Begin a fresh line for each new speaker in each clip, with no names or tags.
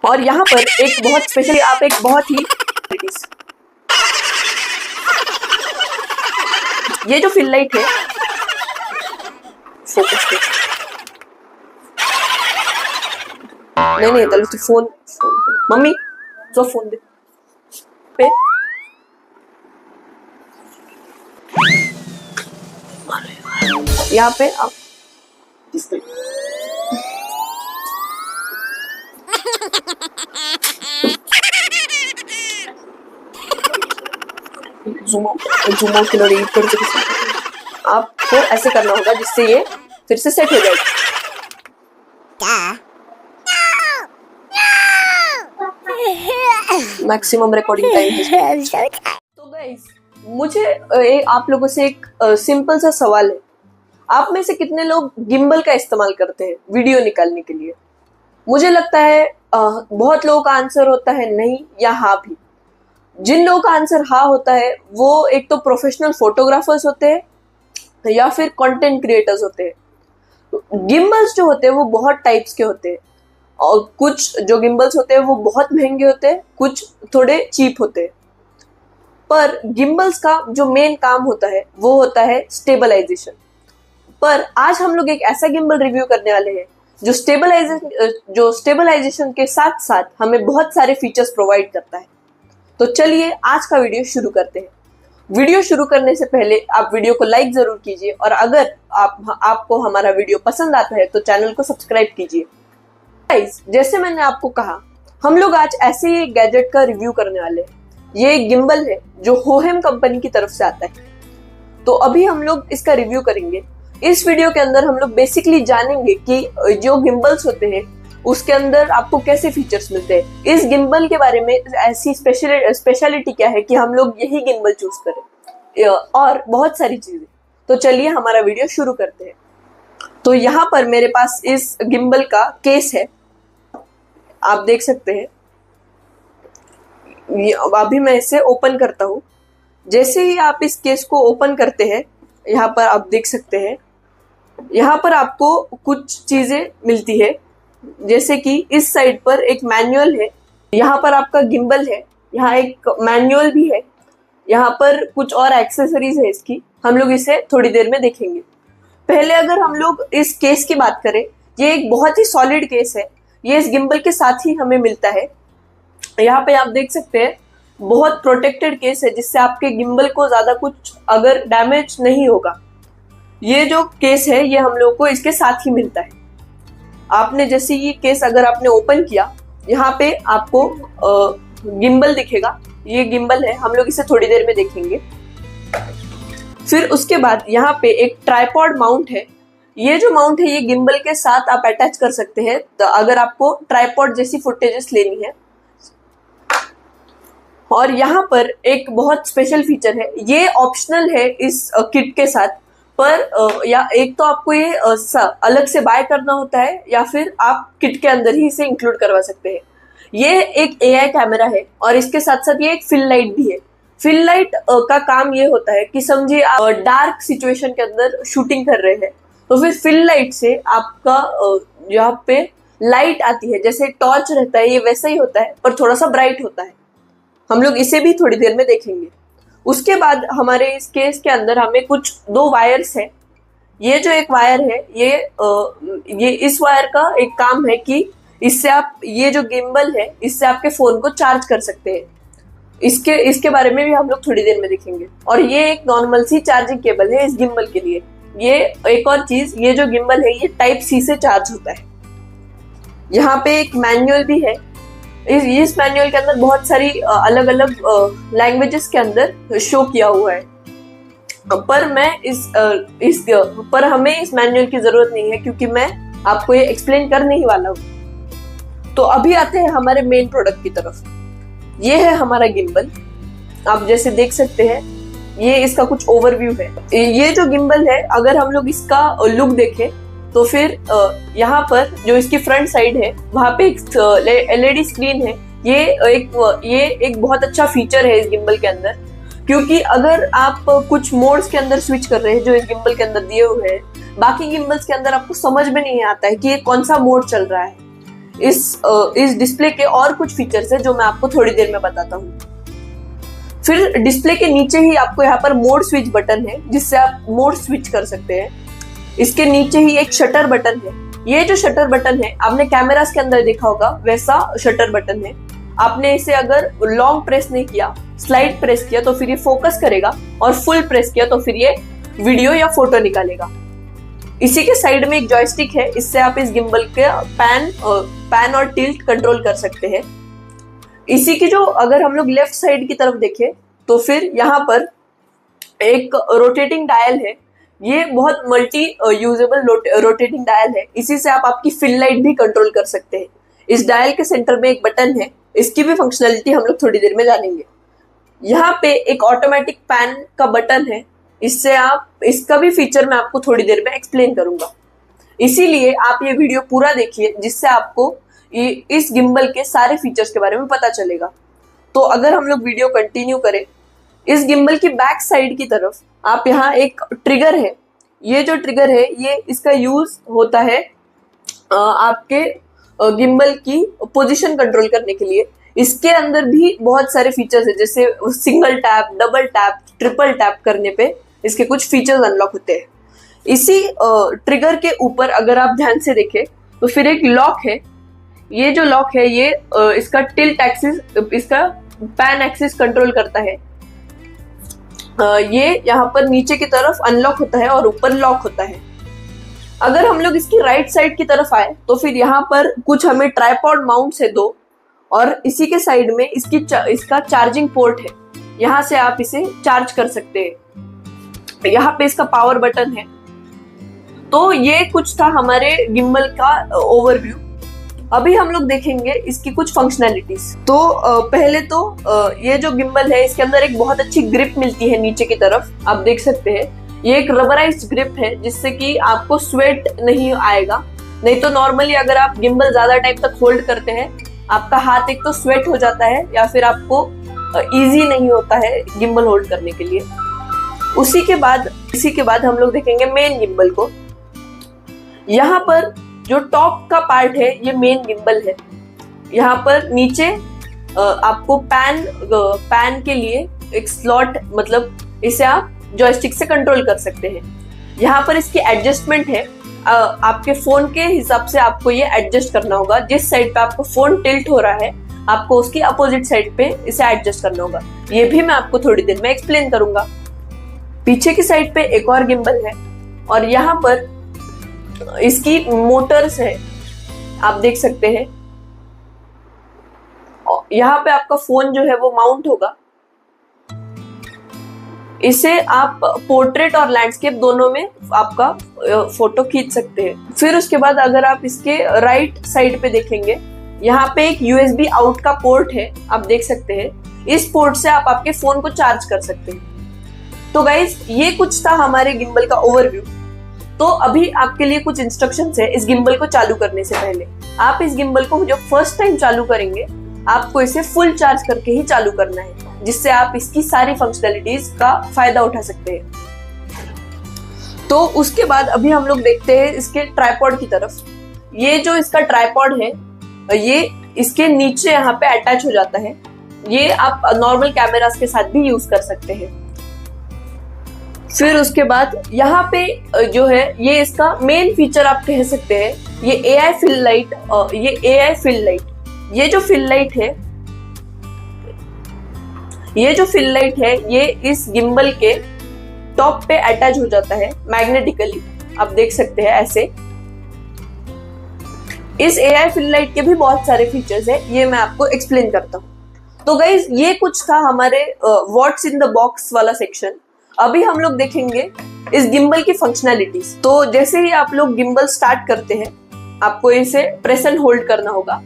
और यहाँ पर एक बहुत स्पेशली आप एक बहुत ही ये जो फिल लाइट है फोकस पे नहीं तो फोन मम्मी जो फोन दे पे यहाँ पे आप जूम आउट आपको ऐसे करना होगा जिससे ये फिर से सेट हो जाएगा। मैक्सिमम रिकॉर्डिंग टाइम है। तो गाइस मुझे आप लोगों से एक सिंपल सा सवाल है, आप में से कितने लोग गिम्बल का इस्तेमाल करते हैं वीडियो निकालने के लिए? मुझे लगता है बहुत लोगों का आंसर होता है नहीं या हाँ भी। जिन लोगों का आंसर हाँ होता है वो एक तो प्रोफेशनल फोटोग्राफर्स होते हैं या फिर कंटेंट क्रिएटर्स होते हैं। गिम्बल्स जो होते हैं वो बहुत टाइप्स के होते हैं और कुछ जो गिम्बल्स होते हैं वो बहुत महंगे होते हैं, कुछ थोड़े चीप होते हैं। पर गिम्बल्स का जो मेन काम होता है वो होता है स्टेबलाइजेशन। पर आज हम लोग एक ऐसा गिम्बल रिव्यू करने वाले हैं जो स्टेबलाइजेशन के साथ साथ हमें बहुत सारे फीचर्स प्रोवाइड करता है। तो चलिए आज का वीडियो शुरू करते हैं। वीडियो शुरू करने से पहले आप वीडियो को लाइक जरूर कीजिए और अगर आपको हमारा वीडियो पसंद आता है तो चैनल को सब्सक्राइब कीजिए। गाइस जैसे मैंने आपको कहा, हम लोग आज ऐसे ही एक गैजेट का रिव्यू करने वाले हैं। ये एक गिम्बल है जो होहेम कंपनी की तरफ से आता है। तो अभी हम लोग इसका रिव्यू करेंगे। इस वीडियो के अंदर हम लोग बेसिकली जानेंगे कि जो गिम्बल्स होते हैं उसके अंदर आपको कैसे फीचर्स मिलते हैं, इस गिम्बल के बारे में ऐसी स्पेशलिटी क्या है कि हम लोग यही गिम्बल चूज करें और बहुत सारी चीजें। तो चलिए हमारा वीडियो शुरू करते हैं। तो यहाँ पर मेरे पास इस गिम्बल का केस है, आप देख सकते हैं। अभी मैं इसे ओपन करता हूँ। जैसे ही आप इस केस को ओपन करते हैं, यहाँ पर आप देख सकते हैं, यहाँ पर आपको कुछ चीजें मिलती है। जैसे कि इस साइड पर एक मैनुअल है, यहाँ पर आपका गिम्बल है, यहाँ एक मैनुअल भी है, यहाँ पर कुछ और एक्सेसरीज है इसकी, हम लोग इसे थोड़ी देर में देखेंगे। पहले अगर हम लोग इस केस की बात करें, ये एक बहुत ही सॉलिड केस है। ये इस गिम्बल के साथ ही हमें मिलता है। यहाँ पे आप देख सकते हैं बहुत प्रोटेक्टेड केस है जिससे आपके गिम्बल को ज्यादा कुछ अगर डैमेज नहीं होगा। ये जो केस है ये हम लोग को इसके साथ ही मिलता है। आपने जैसे ये केस अगर आपने ओपन किया, यहाँ पे आपको गिम्बल दिखेगा। ये गिम्बल है, हम लोग इसे थोड़ी देर में देखेंगे। फिर उसके बाद यहाँ पे एक ट्राइपॉड माउंट है। ये जो माउंट है ये गिम्बल के साथ आप अटैच कर सकते हैं तो अगर आपको ट्राइपॉड जैसी फुटेजेस लेनी है। और यहाँ पर एक बहुत स्पेशल फीचर है, ये ऑप्शनल है इस किट के साथ, पर या एक तो आपको ये अलग से बाय करना होता है या फिर आप किट के अंदर ही इसे इंक्लूड करवा सकते हैं। ये एक AI कैमरा है और इसके साथ साथ ये एक फिल लाइट भी है। फिल लाइट का काम ये होता है कि समझिए आप डार्क सिचुएशन के अंदर शूटिंग कर रहे हैं तो फिर फिल लाइट से आपका यहाँ पे लाइट आती है, जैसे टॉर्च रहता है ये वैसा ही होता है पर थोड़ा सा ब्राइट होता है। हम लोग इसे भी थोड़ी देर में देखेंगे। उसके बाद हमारे इस केस के अंदर हमें कुछ 2 वायर्स है। ये जो एक वायर है ये इस वायर का एक काम है कि इससे आप ये जो गिम्बल है इससे आपके फोन को चार्ज कर सकते हैं। इसके बारे में भी हम लोग थोड़ी देर में देखेंगे। और ये एक नॉर्मल सी चार्जिंग केबल है इस गिम्बल के लिए। ये एक और चीज, ये जो गिम्बल है ये टाइप C से चार्ज होता है। यहाँ पे एक मैनुअल भी है। इस मैनुअल के अंदर बहुत सारी अलग अलग लैंग्वेजेस के अंदर शो किया हुआ है। पर हमें इस मैनुअल की जरूरत नहीं है क्योंकि मैं आपको ये एक्सप्लेन करने ही वाला हूँ। तो अभी आते हैं हमारे मेन प्रोडक्ट की तरफ। ये है हमारा गिम्बल। आप जैसे देख सकते हैं ये इसका कुछ ओवरव्यू है। ये जो गिम्बल है अगर हम लोग इसका लुक देखें तो फिर यहाँ पर जो इसकी फ्रंट साइड है वहाँ पे एक LED स्क्रीन है। ये एक बहुत अच्छा फीचर है इस गिम्बल के अंदर क्योंकि अगर आप कुछ मोड्स के अंदर स्विच कर रहे हैं जो इस गिम्बल के अंदर दिए हुए हैं, बाकी गिम्बल्स के अंदर आपको समझ में नहीं आता है कि ये कौन सा मोड चल रहा है। इस डिस्प्ले के और कुछ फीचर्स है जो मैं आपको थोड़ी देर में बताता हूँ। फिर डिस्प्ले के नीचे ही आपको यहाँ पर मोड स्विच बटन है जिससे आप मोड स्विच कर सकते हैं। इसके नीचे ही एक शटर बटन है। ये जो शटर बटन है आपने कैमरास के अंदर देखा होगा, वैसा शटर बटन है। आपने इसे अगर लॉन्ग प्रेस नहीं किया, स्लाइड प्रेस किया तो फिर ये फोकस करेगा, और फुल प्रेस किया तो फिर ये वीडियो या फोटो निकालेगा। इसी के साइड में एक जॉयस्टिक है, इससे आप इस गिम्बल के पैन और टिल्ट कंट्रोल कर सकते हैं। इसी की जो अगर हम लोग लेफ्ट साइड की तरफ देखें तो फिर यहाँ पर एक रोटेटिंग डायल है। ये बहुत मल्टी यूजेबल रोटेटिंग डायल है। इसी से आप आपकी फिल लाइट भी कंट्रोल कर सकते हैं। इस डायल के सेंटर में एक बटन है, इसकी भी फंक्शनैलिटी हम लोग थोड़ी देर में जानेंगे। यहाँ पे एक ऑटोमेटिक पैन का बटन है, इससे आप इसका भी फीचर मैं आपको थोड़ी देर में एक्सप्लेन करूंगा। इसीलिए आप ये वीडियो पूरा देखिए जिससे आपको इस गिम्बल के सारे फीचर्स के बारे में पता चलेगा। तो अगर हम लोग वीडियो कंटिन्यू करें, इस गिम्बल की बैक साइड की तरफ आप यहाँ एक ट्रिगर है। ये जो ट्रिगर है ये इसका यूज होता है आपके गिम्बल की पोजीशन कंट्रोल करने के लिए। इसके अंदर भी बहुत सारे फीचर्स है, जैसे single tap, double tap, triple tap करने पे इसके कुछ फीचर्स अनलॉक होते हैं। इसी ट्रिगर के ऊपर अगर आप ध्यान से देखें तो फिर एक लॉक है। ये जो लॉक है ये इसका टिल्ट एक्सिस, इसका पैन एक्सिस कंट्रोल करता है। ये यहाँ पर नीचे की तरफ अनलॉक होता है और ऊपर लॉक होता है। अगर हम लोग इसकी राइट साइड की तरफ आए तो फिर यहाँ पर कुछ हमें ट्राइपॉड माउंट्स है 2, और इसी के साइड में इसका चार्जिंग पोर्ट है। यहाँ से आप इसे चार्ज कर सकते हैं। यहाँ पे इसका पावर बटन है। तो ये कुछ था हमारे गिम्बल का ओवरव्यू। अभी हम लोग देखेंगे इसकी कुछ फंक्शनैलिटीज। तो पहले तो ये जो गिम्बल है इसके अंदर एक बहुत अच्छी ग्रिप मिलती है नीचे की तरफ, आप देख सकते हैं। ये एक रबराइज्ड ग्रिप है जिससे कि आपको स्वेट नहीं आएगा। नहीं तो नॉर्मली अगर आप गिम्बल ज्यादा टाइम तक होल्ड करते हैं, आपका हाथ एक तो स्वेट हो जाता है या फिर आपको इजी नहीं होता है गिम्बल होल्ड करने के लिए। इसी के बाद हम लोग देखेंगे मेन गिम्बल को। यहाँ पर जो टॉप का पार्ट है ये मेन गिम्बल है। यहाँ पर नीचे आपको पैन के लिए एक स्लॉट, मतलब इसे आप जॉयस्टिक से कंट्रोल कर सकते हैं। यहाँ पर इसकी एडजस्टमेंट है। आपके फोन के हिसाब से आपको ये एडजस्ट करना होगा। जिस साइड पे आपको फोन टिल्ट हो रहा है आपको उसकी अपोजिट साइड पे इसे एडजस्ट करना होगा। ये भी मैं आपको थोड़ी देर में एक्सप्लेन करूंगा। पीछे की साइड पे एक और गिम्बल है और यहाँ पर इसकी मोटर्स है, आप देख सकते हैं। यहाँ पे आपका फोन जो है वो माउंट होगा। इसे आप पोर्ट्रेट और लैंडस्केप दोनों में आपका फोटो खींच सकते हैं। फिर उसके बाद अगर आप इसके राइट साइड पे देखेंगे, यहाँ पे एक USB आउट का पोर्ट है, आप देख सकते हैं। इस पोर्ट से आप आपके फोन को चार्ज कर सकते हैं। तो गाइज ये कुछ था हमारे गिम्बल का ओवरव्यू। तो अभी आपके लिए कुछ इंस्ट्रक्शंस है इस गिम्बल को चालू करने से पहले। आप इस गिम्बल को जब फर्स्ट टाइम चालू करेंगे आपको इसे फुल चार्ज करके ही चालू करना है, जिससे आप इसकी सारी फंक्शनैलिटीज का फायदा उठा सकते हैं। तो उसके बाद अभी हम लोग देखते हैं इसके ट्राइपॉड की तरफ। ये जो इसका ट्राइपॉड है ये इसके नीचे यहाँ पे अटैच हो जाता है। ये आप नॉर्मल कैमरास के साथ भी यूज कर सकते हैं। फिर उसके बाद यहाँ पे जो है ये इसका मेन फीचर आप कह सकते हैं, ये AI फिल लाइट। ये जो फिल लाइट है ये इस गिम्बल के टॉप पे अटैच हो जाता है मैग्नेटिकली, आप देख सकते हैं ऐसे। इस AI फिल लाइट के भी बहुत सारे फीचर्स है, ये मैं आपको एक्सप्लेन करता हूँ। तो गाइज ये कुछ था हमारे व्हाट्स इन द बॉक्स वाला सेक्शन। अभी हम लोग देखेंगे इस गिम्बल की फंक्शनैलिटीज। तो जैसे ही आप लोग गिम्बल स्टार्ट करते हैं आपको इसे प्रेस एंड होल्ड करना होगा।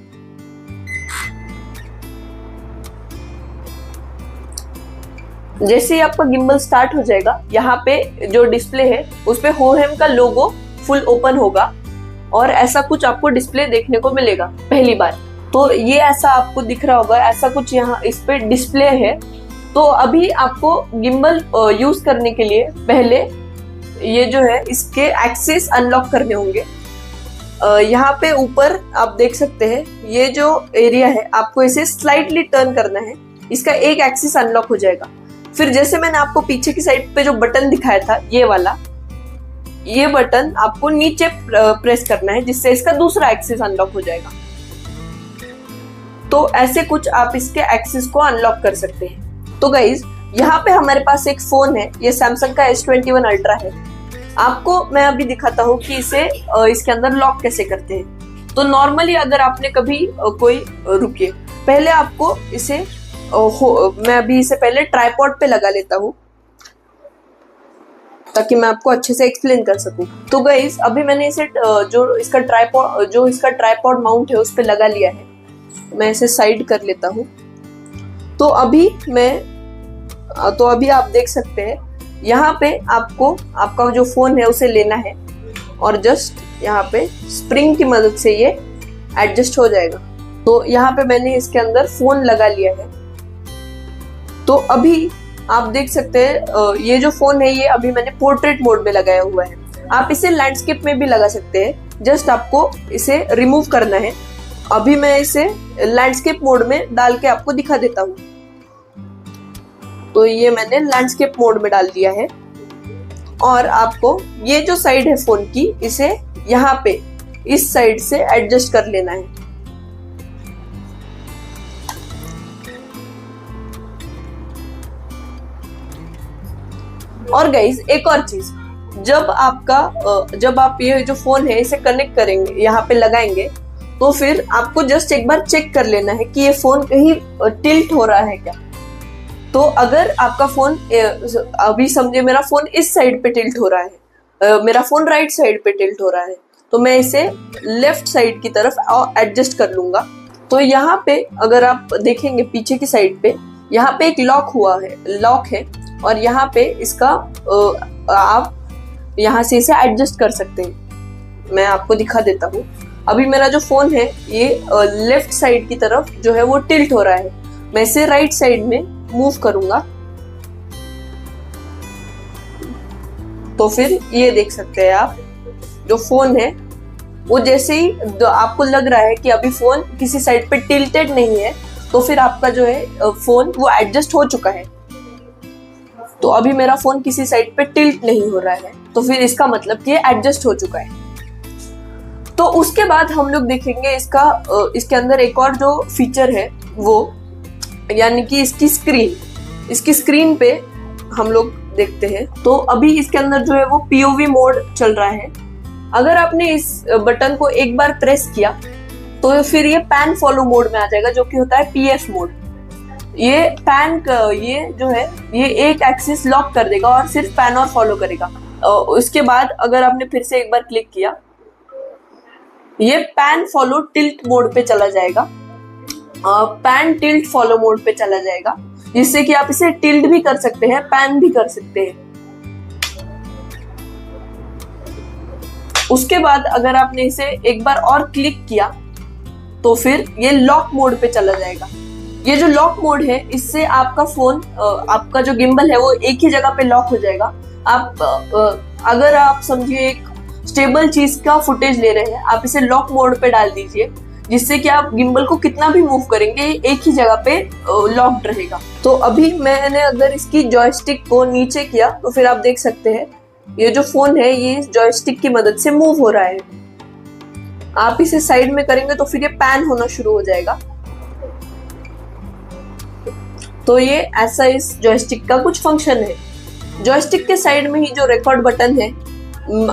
जैसे ही आपका गिम्बल स्टार्ट हो जाएगा, यहाँ पे जो डिस्प्ले है उस पे होहेम का लोगो फुल ओपन होगा और ऐसा कुछ आपको डिस्प्ले देखने को मिलेगा पहली बार। तो ये ऐसा आपको दिख रहा होगा, ऐसा कुछ यहाँ इस पे डिस्प्ले है। तो अभी आपको गिम्बल यूज करने के लिए पहले ये जो है इसके एक्सिस अनलॉक करने होंगे। यहाँ पे ऊपर आप देख सकते हैं ये जो एरिया है आपको इसे स्लाइटली टर्न करना है, इसका एक एक्सिस अनलॉक हो जाएगा। फिर जैसे मैंने आपको पीछे की साइड पे जो बटन दिखाया था ये वाला, ये बटन आपको नीचे प्रेस करना है जिससे इसका दूसरा एक्सिस अनलॉक हो जाएगा। तो ऐसे कुछ आप इसके एक्सिस को अनलॉक कर सकते हैं। तो गाइज यहाँ पे हमारे पास एक फोन है, ये सैमसंग का S21 अल्ट्रा है। आपको मैं अभी दिखाता हूँ कि इसे इसके अंदर लॉक कैसे करते हैं। तो नॉर्मली अगर आपने कभी रुकिए, पहले आपको इसे मैं अभी इसे पहले ट्राइपॉड पे लगा लेता हूँ ताकि मैं आपको अच्छे से एक्सप्लेन कर सकूं। तो गाइस अभी मैंने इसे जो इसका ट्राइपॉड माउंट है उस पे लगा लिया है। मैं इसे साइड कर लेता हूँ। तो अभी आप देख सकते हैं यहाँ पे आपको आपका जो फोन है उसे लेना है और जस्ट यहाँ पे स्प्रिंग की मदद से ये एडजस्ट हो जाएगा। तो यहाँ पे मैंने इसके अंदर फोन लगा लिया है। तो अभी आप देख सकते हैं ये जो फोन है ये अभी मैंने पोर्ट्रेट मोड में लगाया हुआ है। आप इसे लैंडस्केप में भी लगा सकते हैं, जस्ट आपको इसे रिमूव करना है। अभी मैं इसे लैंडस्केप मोड में डाल के आपको दिखा देता हूँ। तो ये मैंने लैंडस्केप मोड में डाल दिया है और आपको ये जो साइड है फोन की इसे यहाँ पे इस साइड से एडजस्ट कर लेना है। और गाइज एक और चीज, जब आप ये जो फोन है इसे कनेक्ट करेंगे, यहाँ पे लगाएंगे, तो फिर आपको जस्ट एक बार चेक कर लेना है कि ये फोन कहीं टिल्ट हो रहा है क्या। तो अगर आपका फोन अभी समझे मेरा फोन इस साइड पे टिल्ट हो रहा है, मेरा फोन राइट साइड पे टिल्ट हो रहा है, तो मैं इसे लेफ्ट साइड की तरफ एडजस्ट कर लूंगा। तो यहाँ पे अगर आप देखेंगे पीछे की साइड पे यहाँ पे एक लॉक है और यहाँ पे इसका आप यहाँ से इसे एडजस्ट कर सकते हैं। मैं आपको दिखा देता हूँ। अभी मेरा जो फोन है ये लेफ्ट साइड की तरफ जो है वो टिल्ट हो रहा है। मैं इसे राइट साइड में मूव करूंगा तो फिर ये देख सकते हैं आप जो फोन है वो जैसे ही आपको लग रहा है कि अभी फोन किसी साइड पे टिल्टेड नहीं है, तो फिर आपका जो है फोन वो एडजस्ट हो चुका है। तो अभी मेरा फोन किसी साइड पे टिल्ट नहीं हो रहा है, तो फिर इसका मतलब कि ये एडजस्ट हो चुका है। तो उसके बाद हम लोग देखेंगे इसके अंदर एक और जो फीचर है वो, यानी कि इसकी स्क्रीन पे हम लोग देखते हैं। तो अभी इसके अंदर जो है वो POV मोड चल रहा है। अगर आपने इस बटन को एक बार प्रेस किया तो फिर ये पैन फॉलो मोड में आ जाएगा, जो कि होता है PF मोड। ये जो है ये एक एक्सिस लॉक कर देगा और सिर्फ पैन और फॉलो करेगा। उसके बाद अगर आपने फिर से एक बार क्लिक किया, ये पैन फॉलो टिल्ट मोड पे चला जाएगा, पैन टिल्ट फॉलो मोड पे चला जाएगा, जिससे कि आप इसे टिल्ट भी कर सकते हैं, पैन भी कर सकते हैं। उसके बाद अगर आपने इसे एक बार और क्लिक किया तो फिर ये लॉक मोड पे चला जाएगा। ये जो लॉक मोड है इससे आपका फोन, आपका जो गिम्बल है वो एक ही जगह पे लॉक हो जाएगा। अगर आप समझिए एक स्टेबल चीज का फुटेज ले रहे हैं, आप इसे लॉक मोड पे डाल दीजिए, जिससे कि आप गिम्बल को कितना भी मूव करेंगे एक ही जगह पे लॉक्ड रहेगा। तो अभी मैंने अगर इसकी जॉयस्टिक को नीचे किया तो फिर आप देख सकते हैं ये जो फोन है ये जॉयस्टिक की मदद से मूव हो रहा है। आप इसे साइड में करेंगे तो फिर ये पैन होना शुरू हो जाएगा। तो ये ऐसा इस जॉयस्टिक का कुछ फंक्शन है। जॉयस्टिक के साइड में ही जो रिकॉर्ड बटन है,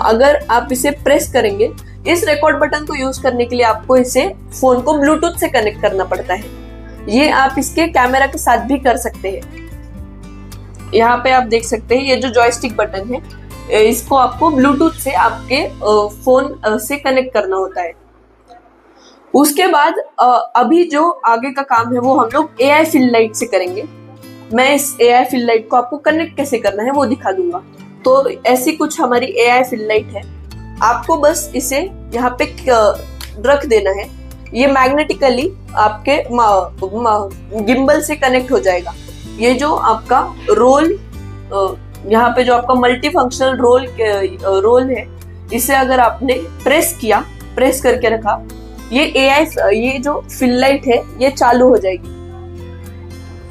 अगर आप इसे प्रेस करेंगे, इस रिकॉर्ड बटन को यूज करने के लिए आपको इसे फोन को ब्लूटूथ से कनेक्ट करना पड़ता है। ये आप इसके कैमरा के साथ भी कर सकते हैं। यहाँ पे आप देख सकते हैं ये जो जॉयस्टिक बटन है इसको आपको ब्लूटूथ से आपके फोन से कनेक्ट करना होता है। उसके बाद अभी जो आगे का काम है वो हम लोग AI फिल लाइट से करेंगे। मैं इस AI फिल लाइट को आपको कनेक्ट कैसे करना है वो दिखा दूंगा। तो ऐसी कुछ हमारी AI फिल लाइट है। आपको बस इसे यहाँ पे रख देना है, ये मैग्नेटिकली आपके गिम्बल से कनेक्ट हो जाएगा। ये जो आपका रोल, यहाँ पे जो आपका मल्टी फंक्शनल रोल है, इसे अगर आपने प्रेस करके रखा, ये जो फिल लाइट है ये चालू हो जाएगी।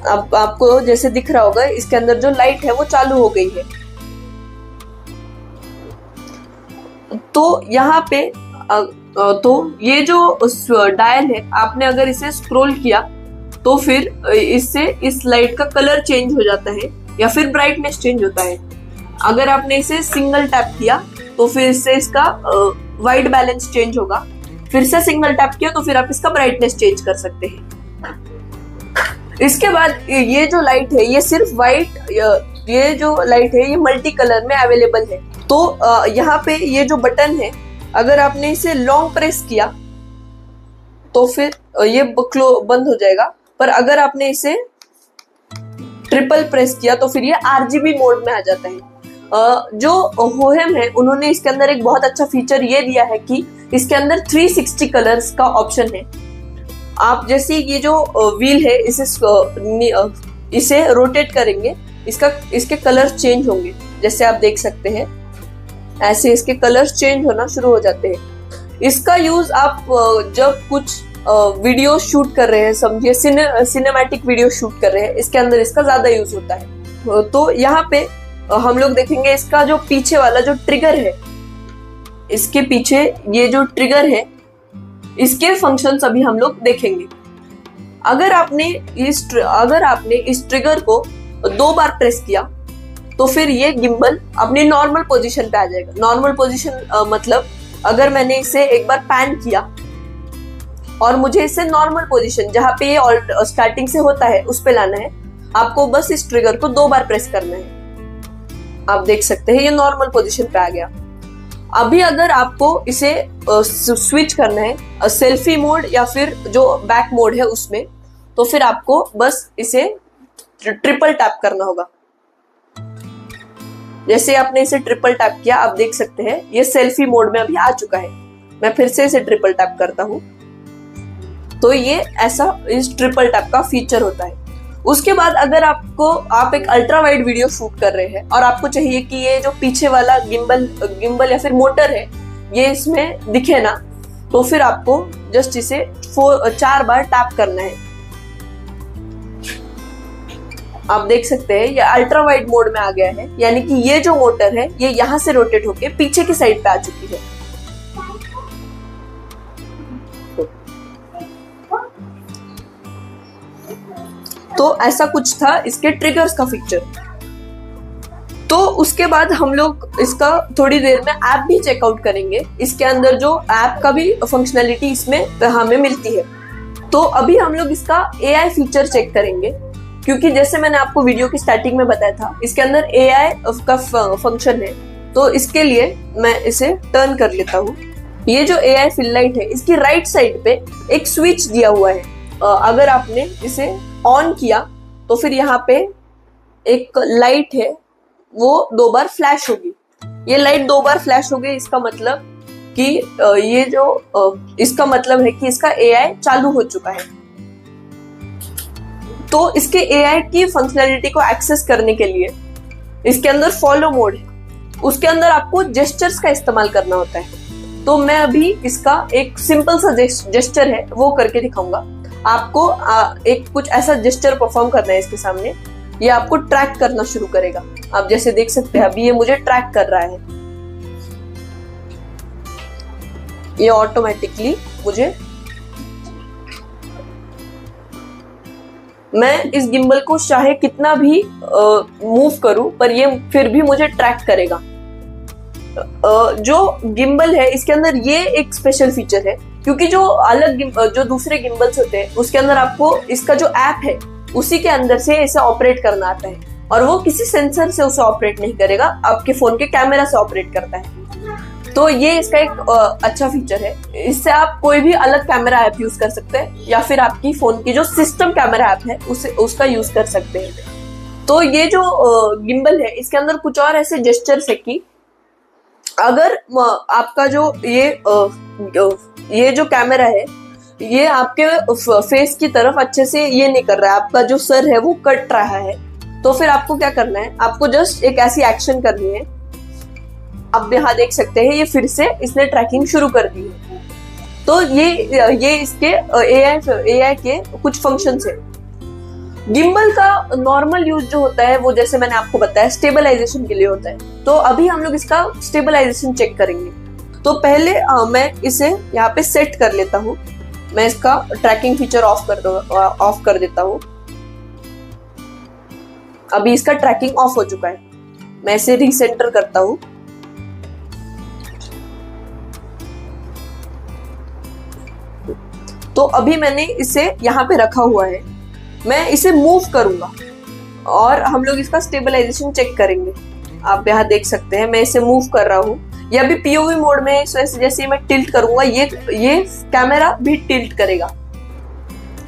अब आपको जैसे दिख रहा होगा, इसके अंदर जो लाइट है वो चालू हो गई है। तो यहाँ पे तो ये जो डायल है, आपने अगर इसे स्क्रॉल किया तो फिर इससे इस लाइट का कलर चेंज हो जाता है या फिर ब्राइटनेस चेंज होता है। अगर आपने इसे सिंगल टैप किया तो फिर इससे इसका वाइट बैलेंस चेंज होगा। फिर से सिंगल टैप किया तो फिर आप इसका ब्राइटनेस चेंज कर सकते हैं। इसके बाद ये जो लाइट है ये सिर्फ वाइट, ये जो लाइट है ये मल्टी कलर में अवेलेबल है। तो यहाँ पे ये जो बटन है, अगर आपने इसे लॉन्ग प्रेस किया तो फिर ये बंद हो जाएगा, पर अगर आपने इसे ट्रिपल प्रेस किया तो फिर ये RGB मोड में आ जाता है। जो होहेम है उन्होंने इसके अंदर एक बहुत अच्छा फीचर ये दिया है कि इसके अंदर 360 कलर्स का ऑप्शन है। आप जैसे ये जो व्हील है इसे रोटेट करेंगे, इसके कलर चेंज होंगे। जैसे आप देख सकते हैं ऐसे इसके कलर्स चेंज होना शुरू हो जाते हैं। इसका यूज आप जब कुछ वीडियो शूट कर रहे हैं, समझिए सिनेमैटिक वीडियो शूट कर रहे हैं, इसके अंदर इसका ज्यादा यूज होता है। तो यहाँ पे हम लोग देखेंगे इसका जो पीछे वाला जो ट्रिगर है, इसके पीछे ये जो ट्रिगर है इसके फंक्शंस अभी हम लोग देखेंगे। अगर आपने इस ट्रिगर को 2 बार प्रेस किया तो फिर ये गिम्बल अपनी नॉर्मल पोजीशन पे आ जाएगा। नॉर्मल पोजीशन मतलब अगर मैंने इसे एक बार पैन किया और मुझे इसे नॉर्मल पोजीशन जहां पे ये स्टार्टिंग से होता है उस पे लाना है, आपको बस इस ट्रिगर को 2 बार प्रेस करना है। आप देख सकते हैं ये नॉर्मल पोजीशन पे आ गया। अभी अगर आपको इसे स्विच करना है सेल्फी मोड या फिर जो बैक मोड है उसमें, तो फिर आपको बस इसे ट्रिपल टैप करना होगा। जैसे आपने इसे ट्रिपल टैप किया, आप देख सकते हैं ये सेल्फी मोड में अभी आ चुका है। मैं फिर से इसे ट्रिपल टैप करता हूं, तो ये ऐसा इस ट्रिपल टैप का फीचर होता है। उसके बाद अगर आप एक अल्ट्रा वाइड वीडियो शूट कर रहे हैं और आपको चाहिए कि ये जो पीछे वाला गिम्बल या फिर मोटर है ये इसमें दिखे ना, तो फिर आपको जस्ट इसे 4 बार टैप करना है। आप देख सकते हैं ये अल्ट्रा वाइड मोड में आ गया है, यानी कि ये जो मोटर है ये यहाँ से रोटेट होके पीछे की साइड पे आ चुकी है। तो ऐसा कुछ था इसके ट्रिगर्स का फीचर। तो उसके बाद हम लोग इसका थोड़ी देर में ऐप भी चेकआउट करेंगे। इसके अंदर जो ऐप का भी फंक्शनैलिटी इसमें हमें मिलती है। तो अभी हम लोग इसका AI फीचर चेक करेंगे, क्योंकि जैसे मैंने आपको वीडियो की स्टार्टिंग में बताया था इसके अंदर AI का फंक्शन है। तो इसके लिए मैं इसे टर्न कर लेता हूँ। ये जो AI फिल लाइट है इसकी राइट साइड पे एक स्विच दिया हुआ है। अगर आपने इसे ऑन किया तो फिर यहाँ पे एक लाइट है वो 2 बार फ्लैश होगी। ये लाइट 2 बार फ्लैश हो गई, इसका मतलब कि इसका मतलब है कि इसका AI चालू हो चुका है। तो इसके AI की फंक्शनैलिटी को एक्सेस करने के लिए इसके अंदर फॉलो मोड है, उसके अंदर आपको जेस्चर्स का इस्तेमाल करना होता है। तो मैं अभी इसका एक सिंपल सा जेस्चर है वो करके दिखाऊंगा आपको। एक कुछ ऐसा जेस्चर परफॉर्म करना है इसके सामने, ये आपको ट्रैक करना शुरू करेगा। आप जैसे देख सकते हैं अभी ये मुझे ट्रैक कर रहा है, ये ऑटोमेटिकली मैं इस गिम्बल को चाहे कितना भी मूव करूं पर ये फिर भी मुझे ट्रैक करेगा। जो गिम्बल है इसके अंदर ये एक स्पेशल फीचर है, क्योंकि जो दूसरे गिम्बल्स होते हैं उसके अंदर आपको इसका जो ऐप है उसी के अंदर से इसे ऑपरेट करना आता है, और वो किसी सेंसर से उसे ऑपरेट नहीं करेगा, आपके फोन के कैमरा से ऑपरेट करता है। तो ये इसका एक अच्छा फीचर है। इससे आप कोई भी अलग कैमरा ऐप यूज कर सकते हैं या फिर आपकी फोन की जो सिस्टम कैमरा ऐप है उसका यूज कर सकते हैं। तो ये जो गिम्बल है इसके अंदर कुछ और ऐसे जेस्चर्स है कि अगर आपका जो ये जो कैमरा है ये आपके फेस की तरफ अच्छे से ये नहीं कर रहा है, आपका जो सर है वो कट रहा है। तो फिर आपको क्या करना है, आपको जस्ट एक ऐसी एक्शन करनी है। आप यहाँ देख सकते हैं ये फिर से इसने ट्रैकिंग शुरू कर दी है। तो ये इसके एआई के कुछ फंक्शंस है। गिम्बल का नॉर्मल यूज जो होता है वो जैसे मैंने आपको बताया स्टेबलाइजेशन के लिए होता है। तो अभी हम लोग इसका स्टेबलाइजेशन चेक करेंगे। तो पहले मैं इसे यहाँ पे सेट कर लेता हूँ। मैं इसका ट्रैकिंग फीचर ऑफ कर देता हूँ। अभी इसका ट्रैकिंग ऑफ हो चुका है। मैं इसे रीसेंटर करता हूँ। तो अभी मैंने इसे यहाँ पे रखा हुआ है। मैं इसे मूव करूंगा और हम लोग इसका स्टेबलाइजेशन चेक करेंगे। आप यहाँ देख सकते हैं मैं इसे मूव कर रहा हूँ। ये अभी पीओवी मोड में है, जैसे मैं टिल्ट करूंगा ये कैमरा भी टिल्ट करेगा।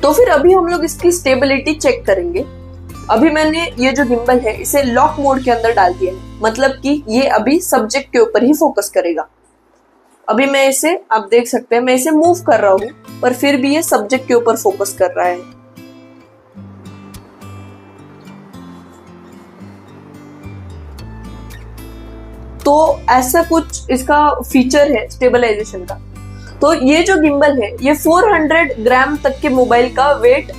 तो फिर अभी हम लोग इसकी स्टेबिलिटी चेक करेंगे। अभी मैंने ये जो गिम्बल है इसे लॉक मोड के अंदर डाल दिया है, मतलब कि ये अभी सब्जेक्ट के ऊपर ही फोकस करेगा। अभी मैं इसे, आप देख सकते हैं मैं इसे मूव कर रहा हूँ पर फिर भी ये सब्जेक्ट के ऊपर फोकस कर रहा है। तो ऐसा कुछ इसका फीचर है स्टेबलाइजेशन का। तो ये जो गिम्बल है ये 400 ग्राम तक के मोबाइल का वेट,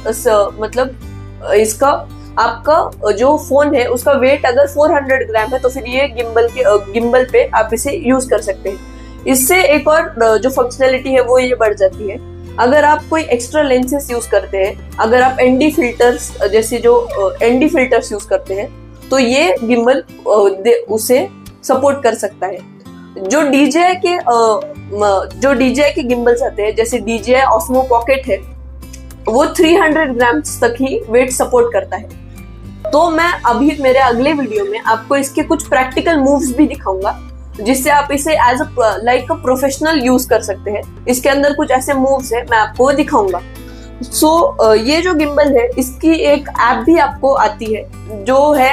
मतलब इसका आपका जो फोन है उसका वेट अगर 400 ग्राम है तो फिर ये गिम्बल पे आप इसे यूज कर सकते हैं। इससे एक और जो फंक्शनैलिटी है वो ये बढ़ जाती है। अगर आप कोई एक्स्ट्रा लेंसेज यूज करते हैं, अगर आप एनडी फिल्टर्स जैसे जो एनडी फिल्टर्स यूज करते हैं तो ये गिम्बल उसे सपोर्ट कर सकता है। जो DJI के गिम्बल्स आते हैं जैसे DJI Osmo Pocket है वो 300 ग्राम तक ही वेट सपोर्ट करता है। तो मैं अभी मेरे अगले वीडियो में आपको इसके कुछ प्रैक्टिकल मूव्स भी दिखाऊंगा जिससे आप इसे as like a professional use कर सकते हैं। इसके अंदर कुछ ऐसे मूव्स है मैं आपको दिखाऊंगा। ये जो गिम्बल है इसकी एक ऐप भी आपको आती है जो है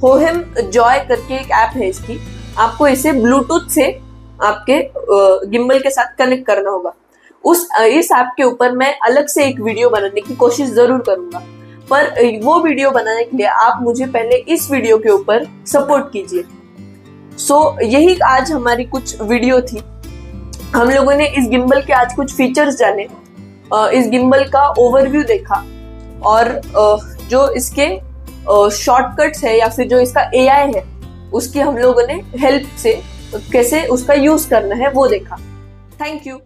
होहेम जॉय करके एक ऐप है इसकी। आपको इसे ब्लूटूथ से आपके गिम्बल के साथ कनेक्ट करना होगा। इस ऐप के ऊपर मैं अलग से एक वीडियो बनाने की कोशिश जरूर करूंगा, पर वो वीडियो बनाने के लिए आप मुझे पहले इस वीडियो के ऊपर सपोर्ट कीजिए। यही आज हमारी कुछ वीडियो थी। हम लोगों ने इस गिम्बल के आज कुछ फीचर्स जाने, इस गिम्बल का ओवरव्यू देखा और जो इसके शॉर्टकट्स है या फिर जो इसका एआई है उसकी हम लोगों ने हेल्प से कैसे उसका यूज करना है वो देखा। Thank you.